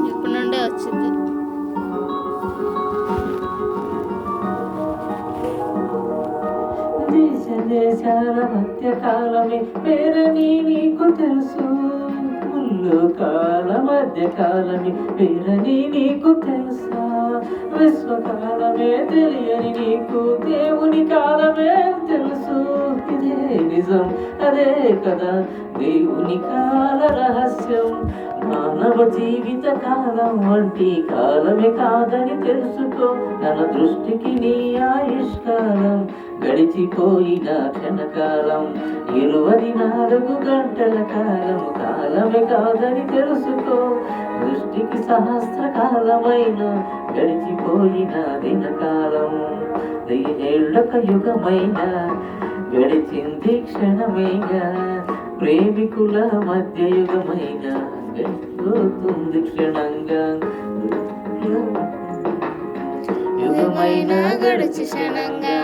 ఇప్పుడు నుండే వచ్చింది. దేశ దేశాల మధ్య కాలమే పేరని నీకు తెలుసు, ముళ్ళు కాల మధ్య కాలమే పేరని నీకు తెలుసా? విశ్వకాలమే తెలియని నీకు దేవుని కాలమే తెలుసు. ఇదే నిజం, అదే కదా దేవుని కాల రహస్యం. మానవ జీవిత కాలం వంటి కాలమే కాదని తెలుసుకో. తన దృష్టికి నీ ఆయుష్కాలం గడిచిపోయిన క్షణకాలం 24 గంటల కాలం కాలమే కాదని తెలుసుకో. దృష్టికి సహస్ర కాలమైన గడిచిపోయిన దినకాలం 1000 ఏళ్ళొక యుగమైన గడిచింది క్షణమైన. ప్రేమికుల మధ్య యుగమైన గడిచిపోతుంది క్షణంగా. యుగమైన గడిచి క్షణంగా